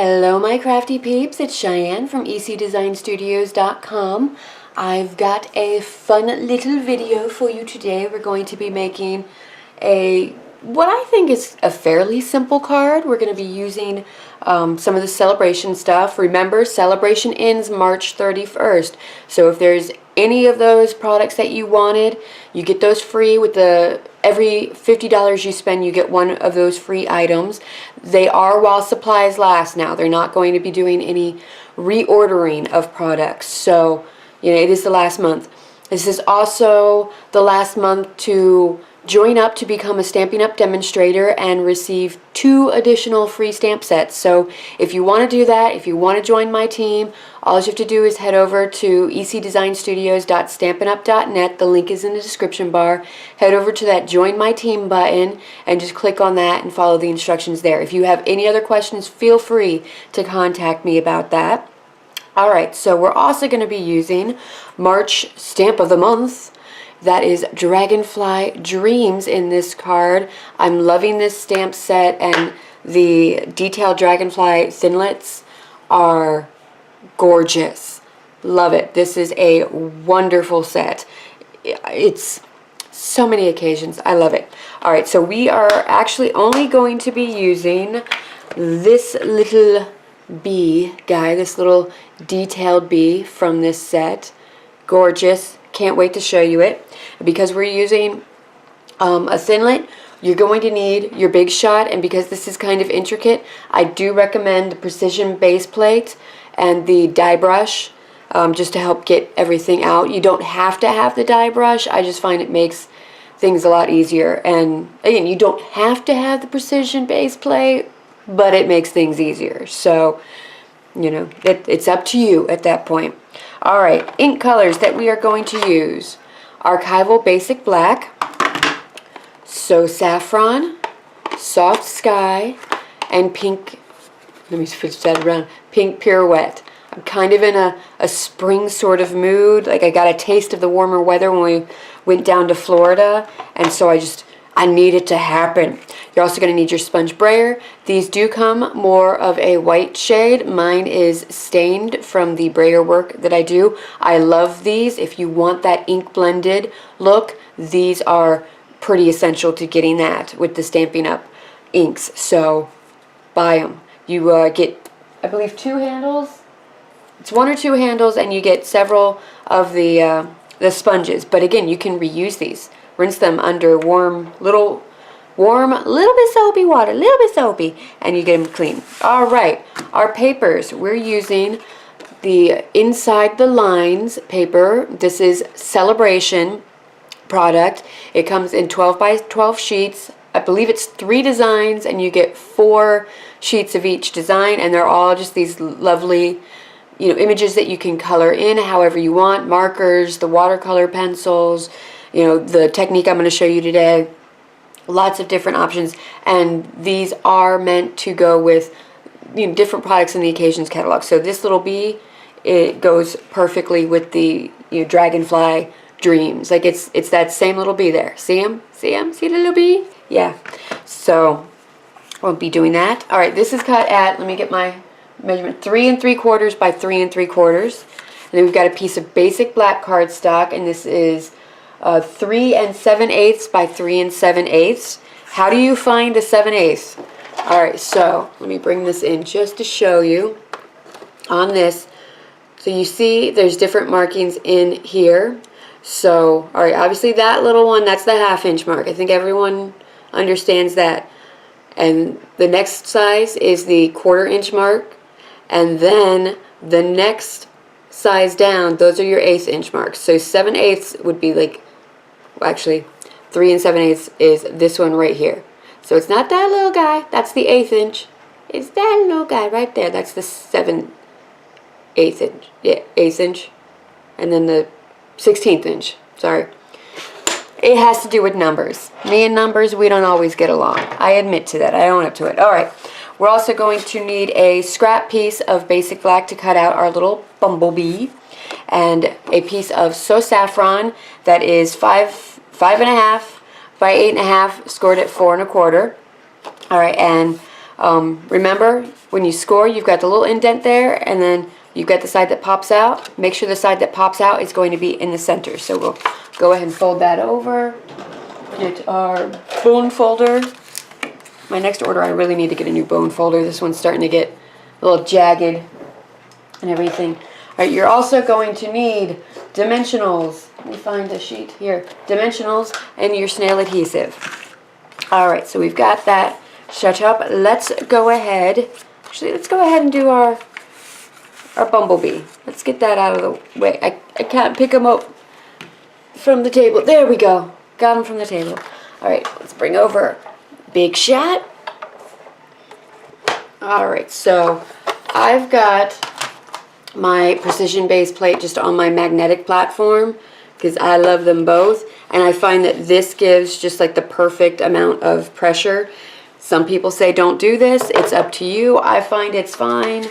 Hello my crafty peeps, it's Cheyenne from ecdesignstudios.com. I've got a fun little video for you today. We're going to be making what I think is a fairly simple card. We're going to be using some of the celebration stuff. Remember, celebration ends March 31st. So if there's any of those products that you wanted, you get those free with every $50 you spend, you get one of those free items. They are while supplies last now. They're not going to be doing any reordering of products. So, it is the last month. This is also the last month to join up to become a Stampin' Up demonstrator and receive 2 additional free stamp sets. So if you want to do that, if you want to join my team, all you have to do is head over to ecdesignstudios.stampinup.net. The link is in the description bar. Head over to that Join My Team button and just click on that and follow the instructions there. If you have any other questions, feel free to contact me about that. Alright, so we're also going to be using March Stamp of the Month. That is Dragonfly Dreams in this card. I'm loving this stamp set, and the Detailed Dragonfly thinlits are gorgeous. Love it. This is a wonderful set. It's so many occasions. I love it. Alright, so we are actually only going to be using this little bee guy, this little detailed bee from this set. Gorgeous. Can't wait to show you it. Because we're using a thinlit, you're going to need your big shot, and because this is kind of intricate, I do recommend the precision base plate and the die brush just to help get everything out. You don't have to have the die brush. I just find it makes things a lot easier. And again, you don't have to have the precision base plate, but it makes things easier. So, it's up to you at that point. Alright, ink colors that we are going to use: Archival Basic Black, So Saffron, Soft Sky, and Pink, let me switch that around, Pink Pirouette. I'm kind of in a spring sort of mood. Like, I got a taste of the warmer weather when we went down to Florida, and so I need it to happen. You're also going to need your Sponge Brayer. These do come more of a white shade. Mine is stained from the brayer work that I do. I love these. If you want that ink blended look, these are pretty essential to getting that with the Stampin' Up inks. So buy them. You get, I believe, 2 handles. It's 1 or 2 handles, and you get several of the sponges. But again, you can reuse these. Rinse them under warm, little bit soapy water, little bit soapy, and you get them clean. Alright, our papers. We're using the Inside the Lines paper. This is Celebration product. It comes in 12 by 12 sheets. I believe it's 3 designs, and you get 4 sheets of each design, and they're all just these lovely images that you can color in however you want. Markers, the watercolor pencils, the technique I'm going to show you today. Lots of different options, and these are meant to go with different products in the occasions catalog. So this little bee, it goes perfectly with the Dragonfly Dreams. Like, it's that same little bee there. See him? See him? See the little bee? Yeah. So we'll be doing that. All right, this is cut at, let me get my measurement, 3 3/4 by 3 3/4. And then we've got a piece of basic black cardstock, and this is 3 7/8 by 3 7/8. How do you find a 7/8? Alright, so let me bring this in just to show you on this. So you see there's different markings in here. So, alright, obviously that little one, that's the 1/2 inch mark. I think everyone understands that. And the next size is the 1/4 inch mark. And then the next size down, those are your 1/8 inch marks. So 7/8 would be like, actually 3 7/8 is this one right here. So it's not that little guy, that's the 1/8 inch. It's that little guy right there, that's the 7/8 inch. Yeah, 1/8 inch. And then the 16th inch, sorry. It has to do with numbers. Me and numbers, we don't always get along. I admit to that, I own up to it. Alright, we're also going to need a scrap piece of basic black to cut out our little bumblebee, and a piece of So Saffron that is 5.5 by 8.5, scored at 4 1/4. Alright, and Remember, when you score, you've got the little indent there, and then you've got the side that pops out. Make sure the side that pops out is going to be in the center. So we'll go ahead and fold that over. Get our bone folder. My next order, I really need to get a new bone folder. This one's starting to get a little jagged and everything. All right, you're also going to need dimensionals. Let me find a sheet here. Dimensionals and your SNAIL adhesive. All right, so we've got that set up. Let's go ahead. Actually, let's go ahead and do our bumblebee. Let's get that out of the way. I can't pick them up from the table. There we go. Got them from the table. All right, let's bring over big shot. All right, so I've got my precision base plate just on my magnetic platform because I love them both, and I find that this gives just like the perfect amount of pressure. Some people say don't do this. It's up to you. I find it's fine,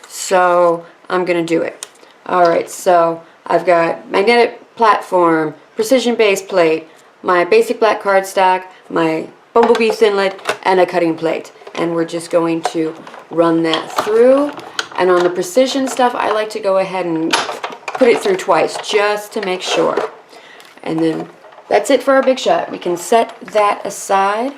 so I'm gonna do it. All right, so I've got magnetic platform, precision base plate, my basic black cardstock, my bumblebee thinlit, and a cutting plate, and we're just going to run that through. And on the precision stuff, I like to go ahead and put it through twice just to make sure. And then that's it for our big shot. We can set that aside.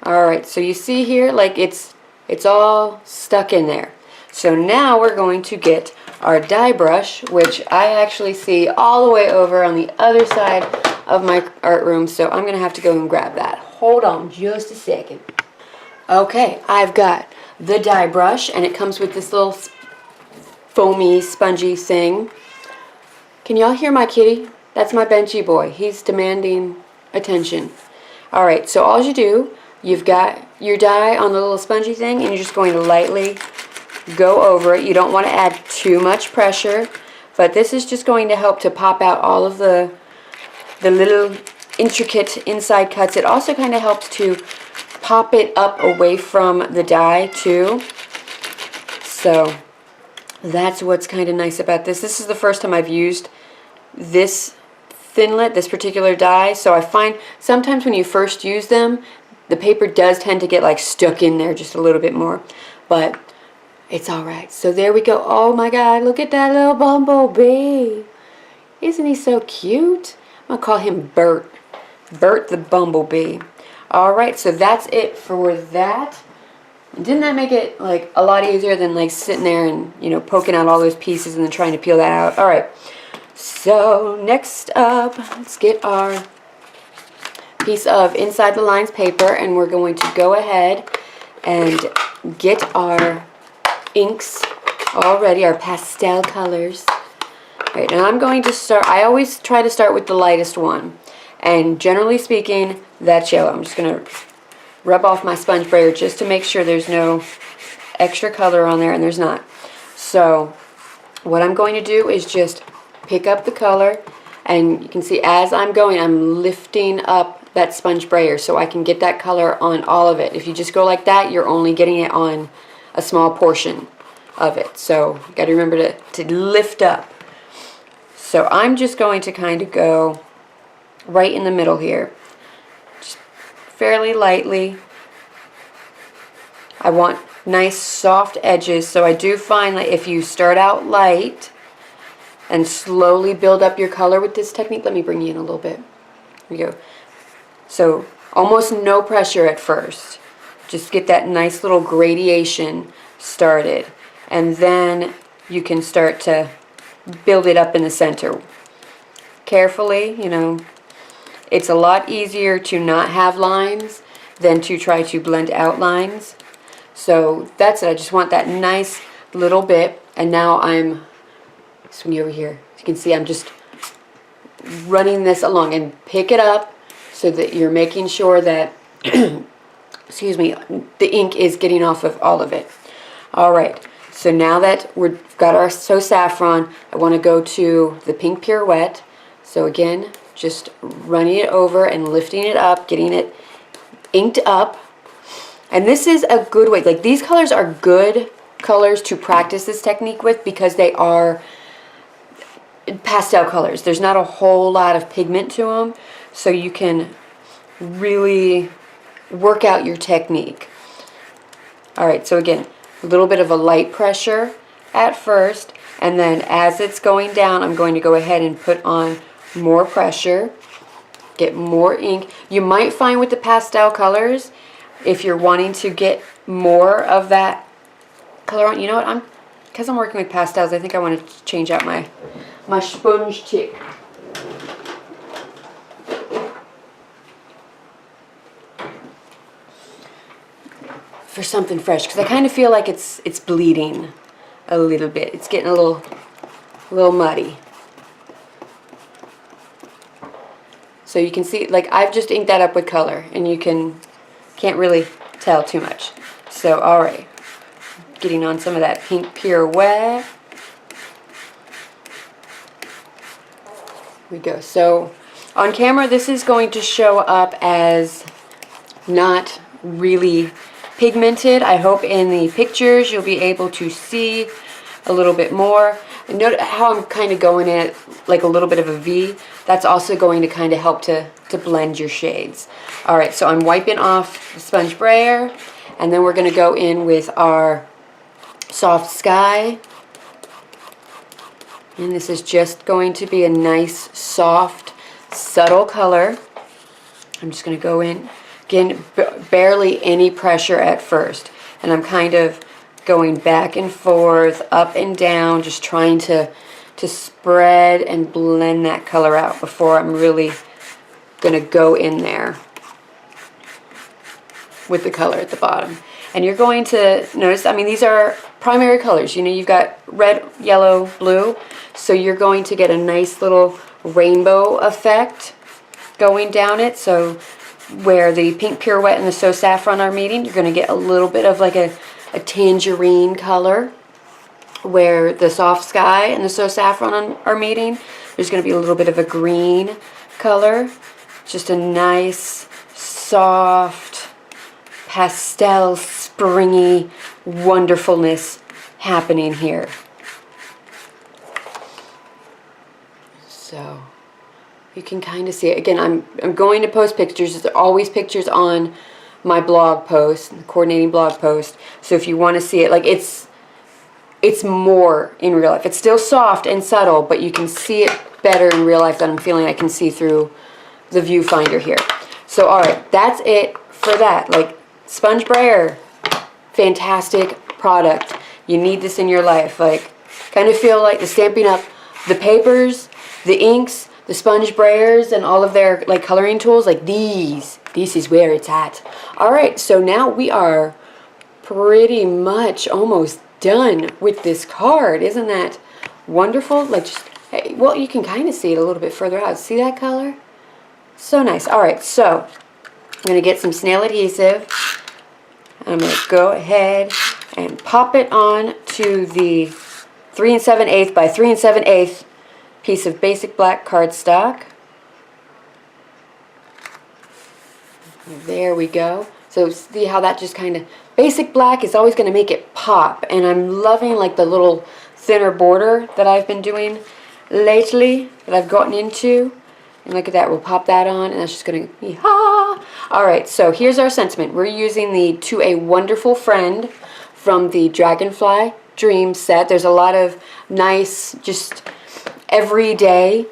All right, so you see here, like it's all stuck in there. So now we're going to get our die brush, which I actually see all the way over on the other side of my art room. So I'm gonna have to go and grab that. Hold on just a second. Okay, I've got the die brush, and it comes with this little foamy, spongy thing. Can y'all hear my kitty? That's my Benchy boy. He's demanding attention. All right, so all you do, you've got your die on the little spongy thing, and you're just going to lightly go over it. You don't want to add too much pressure, but this is just going to help to pop out all of the little intricate inside cuts. It also kind of helps to pop it up away from the die too. So that's what's kind of nice about this. This is the first time I've used this thinlit, this particular die, so I find sometimes when you first use them, the paper does tend to get like stuck in there just a little bit more, but it's alright. So there we go. Oh my god, look at that little bumblebee. Isn't he so cute? I'm gonna call him Bert. Bert the bumblebee. Alright, so that's it for that. Didn't that make it like a lot easier than like sitting there and, you know, poking out all those pieces and then trying to peel that out? Alright, so next up, let's get our piece of Inside the Lines paper, and we're going to go ahead and get our inks already, our pastel colors. Alright, and I'm going to start, I always try to start with the lightest one, and generally speaking, that's yellow. I'm just going to rub off my sponge brayer just to make sure there's no extra color on there, and there's not. So what I'm going to do is just pick up the color, and you can see as I'm going, I'm lifting up that sponge brayer so I can get that color on all of it. If you just go like that, you're only getting it on a small portion of it. So you got to remember to lift up. So I'm just going to kind of go right in the middle here, just fairly lightly. I want nice soft edges, so I do find that if you start out light and slowly build up your color with this technique, let me bring you in a little bit. Here we go. So almost no pressure at first. Just get that nice little gradation started, and then you can start to build it up in the center. Carefully, you know, it's a lot easier to not have lines than to try to blend out lines. So that's it. I just want that nice little bit, and now I'm swing you over here. As you can see, I'm just running this along, and pick it up so that you're making sure that excuse me, the ink is getting off of all of it. Alright, so now that we've got our So Saffron, I want to go to the Pink Pirouette. So again, just running it over and lifting it up, getting it inked up. And this is a good way, like these colors are good colors to practice this technique with because they are pastel colors. There's not a whole lot of pigment to them, so you can really work out your technique. Alright, so again, a little bit of a light pressure at first, and then as it's going down, I'm going to go ahead and put on more pressure, get more ink. You might find with the pastel colors, if you're wanting to get more of that color on, you know what, because I'm working with pastels, I think I want to change out my sponge tip. For something fresh, because I kind of feel like it's bleeding a little bit. It's getting a little muddy. So you can see, like, I've just inked that up with color, and you can't really tell too much. So, all right, getting on some of that Pink Pirouette. Here we go. So on camera, this is going to show up as not really pigmented. I hope in the pictures you'll be able to see a little bit more. And note how I'm kind of going in like a little bit of a V. That's also going to kind of help to blend your shades. Alright, so I'm wiping off the Sponge Brayer, and then we're going to go in with our Soft Sky. And this is just going to be a nice, soft, subtle color. I'm just going to go in. Again, barely any pressure at first, and I'm kind of going back and forth, up and down, just trying to spread and blend that color out before I'm really going to go in there with the color at the bottom. And you're going to notice, I mean, these are primary colors. You know, you've got red, yellow, blue, so you're going to get a nice little rainbow effect going down it. So where the Pink Pirouette and the So Saffron are meeting, you're going to get a little bit of like a tangerine color. Where the Soft Sky and the So Saffron are meeting, there's going to be a little bit of a green color. Just a nice, soft, pastel, springy wonderfulness happening here. So you can kind of see it. Again, I'm going to post pictures. There's always pictures on my blog post, the coordinating blog post. So if you want to see it, like it's more in real life. It's still soft and subtle, but you can see it better in real life than I'm feeling I can see through the viewfinder here. So alright, that's it for that. Like, Sponge Brayer, fantastic product. You need this in your life. Like, kind of feel like the Stampin' Up, the papers, the inks, the Sponge Brayers, and all of their like coloring tools, like this is where it's at. Alright, so now we are pretty much almost done with this card. Isn't that wonderful? Like, just, hey, well, you can kind of see it a little bit further out. See that color? So nice. Alright, so I'm going to get some SNAIL adhesive. I'm going to go ahead and pop it on to the 3 7/8 by 3 7/8 piece of basic black cardstock. There we go. So see how that just kind of, basic black is always going to make it pop, and I'm loving like the little thinner border that I've been doing lately, that I've gotten into. And look at that, we'll pop that on, and that's just going to be, Alright, so here's our sentiment. We're using the To a Wonderful Friend from the Dragonfly Dreams set. There's a lot of nice, just everyday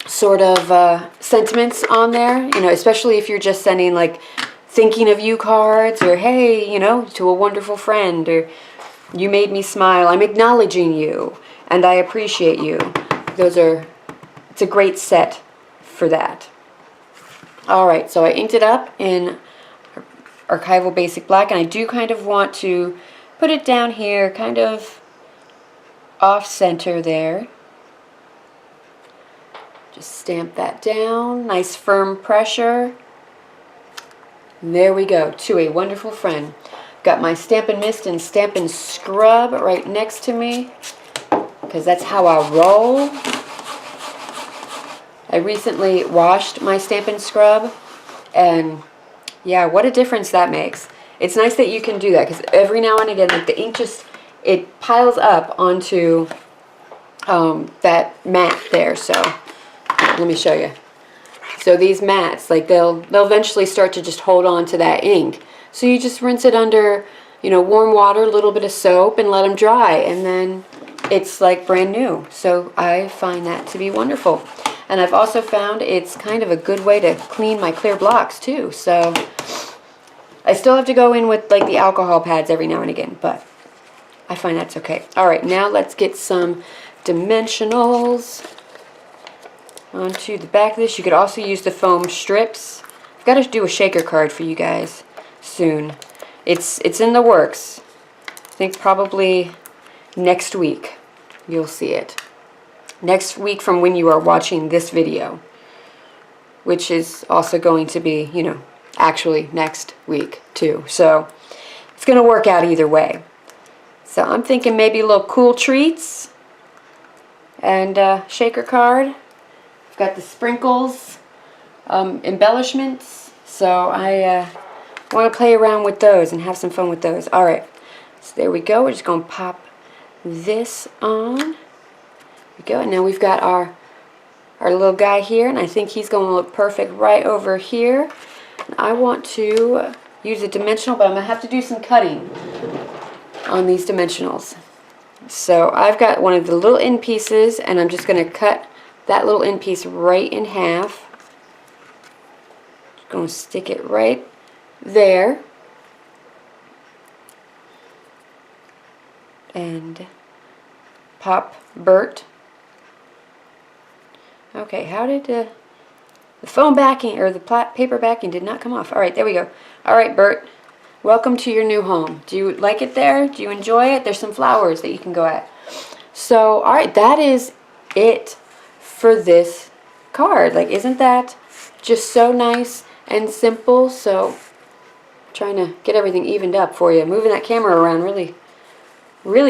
sort of sentiments on there, you know, especially if you're just sending like thinking of you cards, or hey, you know, to a wonderful friend, or you made me smile, I'm acknowledging you and I appreciate you. It's a great set for that. Alright, so I inked it up in Archival Basic Black, and I do kind of want to put it down here, kind of off center there. Just stamp that down, nice firm pressure. And there we go, To a Wonderful Friend. Got my Stampin' Mist and Stampin' Scrub right next to me, because that's how I roll. I recently washed my Stampin' Scrub, and yeah, what a difference that makes. It's nice that you can do that, because every now and again, like the ink just, it piles up onto that mat there. So let me show you. So So these mats, like they'll eventually start to just hold on to that ink. So you just rinse it under, you know, warm water, a little bit of soap, and let them dry, and then it's like brand new. So I find that to be wonderful. And I've also found it's kind of a good way to clean my clear blocks too. So I still have to go in with like the alcohol pads every now and again, but I find that's okay. Alright, now let's get some dimensionals onto the back of this. You could also use the foam strips. I've got to do a shaker card for you guys soon. It's in the works. I think probably next week you'll see it. Next week from when you are watching this video, which is also going to be, you know, actually next week too. So it's going to work out either way. So I'm thinking maybe a little cool treats and shaker card. I've got the sprinkles, embellishments. So I want to play around with those and have some fun with those. Alright, so there we go. We're just going to pop this on. There we go. And now we've got our little guy here, and I think he's going to look perfect right over here. And I want to use a dimensional, but I'm going to have to do some cutting on these dimensionals. So I've got one of the little end pieces, and I'm just going to cut that little end piece right in half. Just going to stick it right there. And pop Bert. Okay, how did the foam backing, or the paper backing did not come off. Alright, there we go. Alright, Bert, welcome to your new home. Do you like it there? Do you enjoy it? There's some flowers that you can go at. So, alright, that is it for this card. Like, isn't that just so nice and simple? So, trying to get everything evened up for you. Moving that camera around really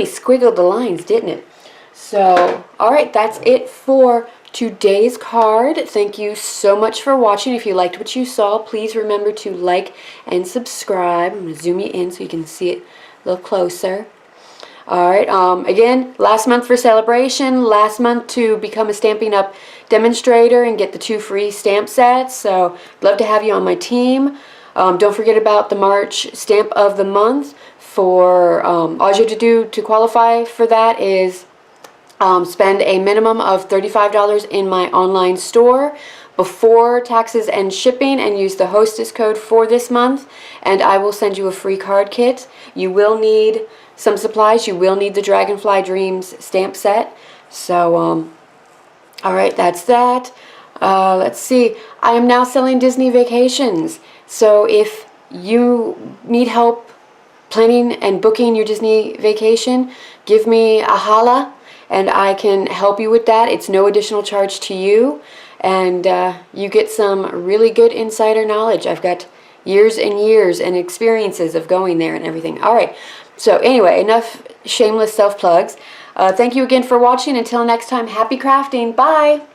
squiggled the lines, didn't it? So, alright, that's it for today's card. Thank you so much for watching. If you liked what you saw, please remember to like and subscribe. I'm going to zoom you in so you can see it a little closer. Alright, again, last month for sale-a-bration, last month to become a Stampin' Up demonstrator and get the 2 free stamp sets. So, I'd love to have you on my team. Don't forget about the March Stamp of the Month. For all you have to do to qualify for that is spend a minimum of $35 in my online store before taxes and shipping, and use the hostess code for this month, and I will send you a free card kit. You will need some supplies. You will need the Dragonfly Dreams stamp set. So, alright, that's that. Let's see. I am now selling Disney vacations. So if you need help planning and booking your Disney vacation, give me a holla and I can help you with that. It's no additional charge to you, and you get some really good insider knowledge. I've got years and years and experiences of going there and everything. Alright, so anyway, enough shameless self-plugs. Thank you again for watching. Until next time, happy crafting. Bye!